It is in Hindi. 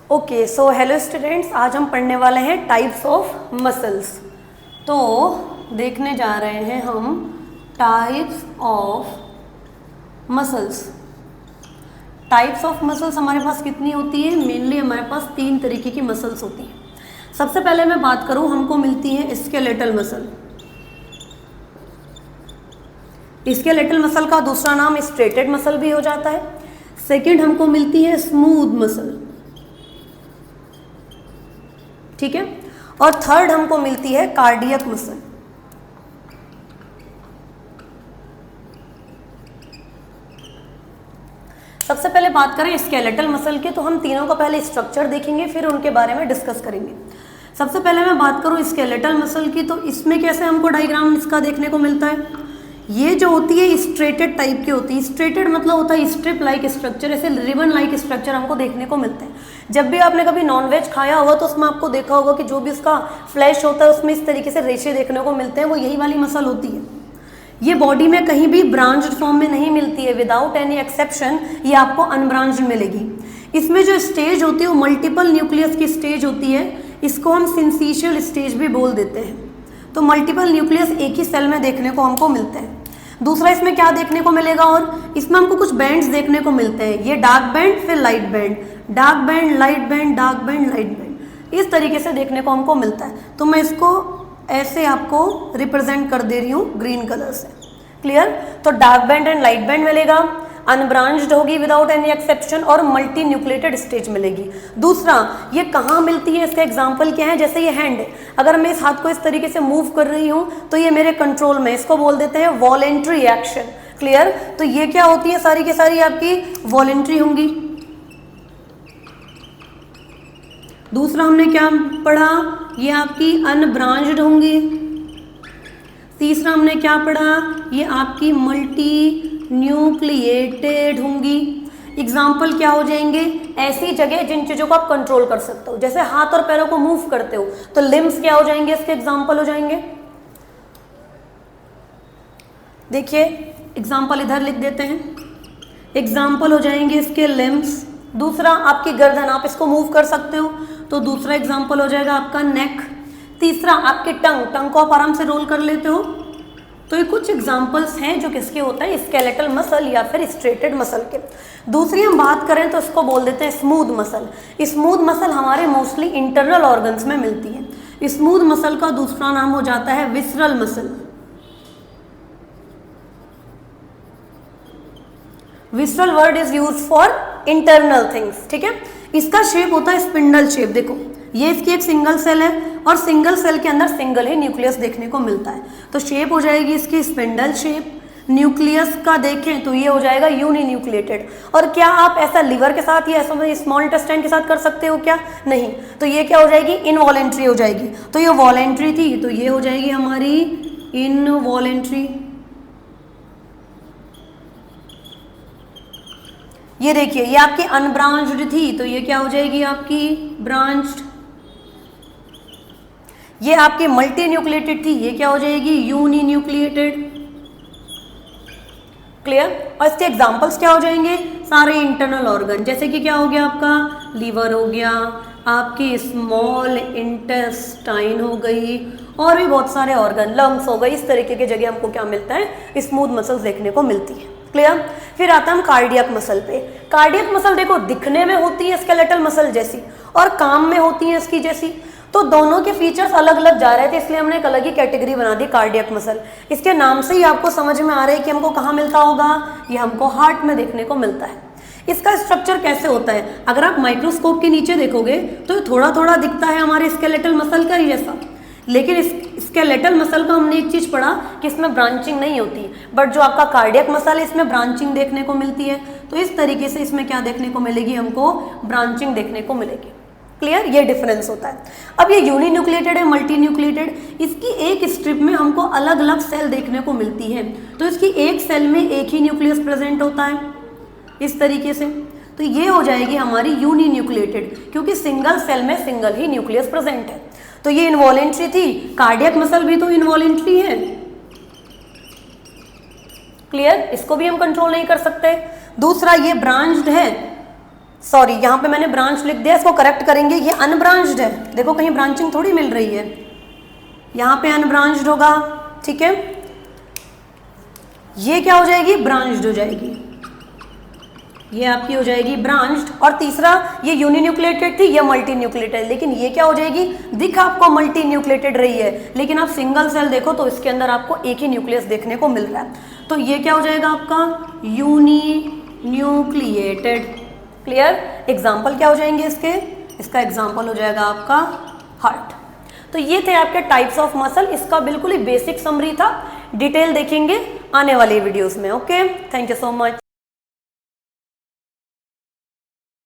ओके, सो हेलो स्टूडेंट्स, आज हम पढ़ने वाले हैं टाइप्स ऑफ मसल्स। तो देखने जा रहे हैं हम types of muscles. Types of muscles हमारे पास कितनी होती है? मेनली हमारे पास 3 तरीके की मसल्स होती हैं। सबसे पहले मैं बात करूं, हमको मिलती है स्केलेटल मसल। स्केलेटल मसल का दूसरा नाम स्ट्रेटेड मसल भी हो जाता है। सेकंड हमको मिलती है स्मूथ मसल, ठीक है। और थर्ड हमको मिलती है कार्डियक मसल। सबसे पहले बात करें स्केलेटल मसल की, तो हम तीनों का पहले स्ट्रक्चर देखेंगे, फिर उनके बारे में डिस्कस करेंगे। सबसे पहले मैं बात करूं स्केलेटल मसल की, तो इसमें कैसे हमको डायग्राम इसका देखने को मिलता है। ये जो होती है स्ट्रेटेड टाइप की होती है। स्ट्रेटेड मतलब होता है स्ट्रिप लाइक स्ट्रक्चर, ऐसे रिबन लाइक स्ट्रक्चर हमको देखने को मिलते हैं। जब भी आपने कभी नॉनवेज खाया होगा तो उसमें आपको देखा होगा कि जो भी उसका फ्लैश होता है उसमें इस तरीके से रेशे देखने को मिलते हैं, वो यही वाली मसल होती है। ये बॉडी में कहीं भी ब्रांच्ड फॉर्म में नहीं मिलती है, विदाउट एनी एक्सेप्शन ये आपको अनब्रांच्ड मिलेगी। इसमें जो स्टेज होती है वो मल्टीपल न्यूक्लियस की स्टेज होती है, इसको हम सिंसिशियल स्टेज भी बोल देते हैं। तो मल्टीपल न्यूक्लियस एक ही सेल में देखने को हमको मिलते हैं। दूसरा इसमें क्या देखने को मिलेगा, और इसमें हमको कुछ बैंड्स देखने को मिलते हैं। ये डार्क बैंड, फिर light band, dark band, light band, dark band, light band, इस तरीके से देखने को हमको मिलता है। तो मैं इसको ऐसे आपको रिप्रेजेंट कर दे रही हूँ ग्रीन कलर से। क्लियर? तो dark band and light band मिलेगा, अनब्रांच्ड होगी विदाउट एनी एक्सेप्शन, और मल्टी न्यूक्लिएटेड स्टेज मिलेगी। दूसरा, ये कहाँ मिलती है, इसका एग्जांपल क्या है? जैसे ये हैंड है, अगर मैं इस हाथ को इस तरीके से मूव कर रही हूँ तो ये मेरे कंट्रोल में, इसको बोल देते हैं वॉलेंट्री एक्शन। क्लियर? तो ये क्या होती है, सारी की सारी आपकी वॉलेंट्री होंगी। दूसरा हमने क्या पढ़ा, ये आपकी अनब्रांच्ड होंगी। तीसरा हमने क्या पढ़ा, ये आपकी मल्टी न्यूक्लिएटेड होंगी। एग्जाम्पल क्या हो जाएंगे? ऐसी जगह जिन चीजों को आप कंट्रोल कर सकते हो, जैसे हाथ और पैरों को मूव करते हो, तो लिम्स क्या हो जाएंगे, इसके एग्जाम्पल हो जाएंगे। देखिए एग्जाम्पल इधर लिख देते हैं, एग्जाम्पल हो जाएंगे इसके लिम्स। दूसरा आपकी गर्दन, आप इसको मूव कर सकते हो, तो दूसरा एग्जाम्पल हो जाएगा आपका नेक। तीसरा आपकी टंग को आप आराम से रोल कर लेते हो। तो ये कुछ एग्जाम्पल्स हैं जो किसके होते हैं, स्केलेटल मसल या फिर स्ट्रेटेड मसल के। दूसरी हम बात करें तो इसको बोल देते हैं स्मूथ मसल। स्मूथ मसल हमारे मोस्टली इंटरनल ऑर्गन्स में मिलती है। स्मूथ मसल का दूसरा नाम हो जाता है visceral muscle. Visceral word is use for internal things, ठीक है। इसका शेप होता है स्पिंडल शेप। देखो ये इसकी एक सिंगल सेल है, और सिंगल सेल के अंदर सिंगल ही न्यूक्लियस देखने को मिलता है, तो शेप हो जाएगी इसकी स्पिंडल शेप। न्यूक्लियस का देखें तो ये हो जाएगा यूनिन्यूक्लिएटेड। और क्या आप ऐसा लिवर के साथ या ऐसा स्मॉल इंटेस्टाइन के साथ कर सकते हो क्या? नहीं। तो ये क्या हो जाएगी, इनवॉलेंट्री हो जाएगी। तो ये वॉलेंट्री थी, तो ये हो जाएगी हमारी इनवॉलेंट्री। ये देखिए ये आपकी अनब्रांच्ड थी, तो ये क्या हो जाएगी आपकी ब्रांच्ड। ये आपकी मल्टी न्यूक्लिएटेड थी, ये क्या हो जाएगी यूनिन्यूक्लिएटेड। क्लियर? और इसके एग्जांपल्स क्या हो जाएंगे, सारे इंटरनल ऑर्गन, जैसे कि क्या हो गया आपका लीवर हो गया, आपकी स्मॉल इंटेस्टाइन हो गई, और भी बहुत सारे ऑर्गन, लंग्स हो गई। इस तरीके की जगह हमको क्या मिलता है, स्मूथ मसल्स देखने को मिलती है। क्लियर? फिर आता है हम कार्डियक मसल पे। कार्डियक मसल देखो दिखने में होती है स्केलेटल मसल जैसी, और काम में होती है इसकी जैसी। तो दोनों के फीचर्स अलग अलग जा रहे थे, इसलिए हमने एक अलग ही कैटेगरी बना दी कार्डियक मसल। इसके नाम से ही आपको समझ में आ रहा है कि हमको कहाँ मिलता होगा, ये हमको हार्ट में देखने को मिलता है। इसका स्ट्रक्चर कैसे होता है, अगर आप माइक्रोस्कोप के नीचे देखोगे तो ये थोड़ा थोड़ा दिखता है हमारे स्केलेटल मसल का ही जैसा, लेकिन इस स्केलेटल मसल का हमने एक चीज पढ़ा कि इसमें ब्रांचिंग नहीं होती, बट जो आपका कार्डियक मसल है इसमें ब्रांचिंग देखने को मिलती है। तो इस तरीके से इसमें क्या देखने को मिलेगी, हमको ब्रांचिंग देखने को मिलेगी। क्लियर? ये डिफरेंस होता है। अब ये यूनिन्यूक्लिएटेड है, मल्टी न्यूक्लिएटेड, इसकी एक स्ट्रिप में हमको अलग अलग सेल देखने को मिलती है। तो इसकी एक सेल में एक ही न्यूक्लियस प्रेजेंट होता है इस तरीके से, तो ये हो जाएगी हमारी यूनिन्यूक्लिएटेड, क्योंकि सिंगल सेल में सिंगल ही न्यूक्लियस प्रेजेंट है। तो ये इनवॉलेंट्री थी, कार्डियक मसल भी तो इनवॉलेंट्री है। क्लियर? इसको भी हम कंट्रोल नहीं कर सकते। दूसरा ये ब्रांच्ड है, सॉरी यहाँ पे मैंने ब्रांच लिख दिया, इसको करेक्ट करेंगे, ये अनब्रांच्ड है, देखो कहीं ब्रांचिंग थोड़ी मिल रही है, यहाँ पे अनब्रांच्ड होगा, ठीक है। ये क्या हो जाएगी, ब्रांच्ड हो जाएगी, ये आपकी हो जाएगी ब्रांच्ड। और तीसरा ये यूनिन्यूक्लिएटेड थी, ये मल्टी न्यूक्लिएटेड, लेकिन ये क्या हो जाएगी, दिख आपको मल्टी न्यूक्लिएटेड रही है, लेकिन आप सिंगल सेल देखो तो इसके अंदर आपको एक ही न्यूक्लियस देखने को मिल रहा है। तो ये क्या हो जाएगा आपका यूनिन्यूक्लिएटेड। क्लियर। एग्जाम्पल क्या हो जाएंगे इसके, इसका एग्जाम्पल हो जाएगा आपका हार्ट। तो ये थे आपके टाइप्स ऑफ मसल, इसका बिल्कुल ही बेसिक समरी था, डिटेल देखेंगे आने वाली वीडियोस में। Okay, thank you so much.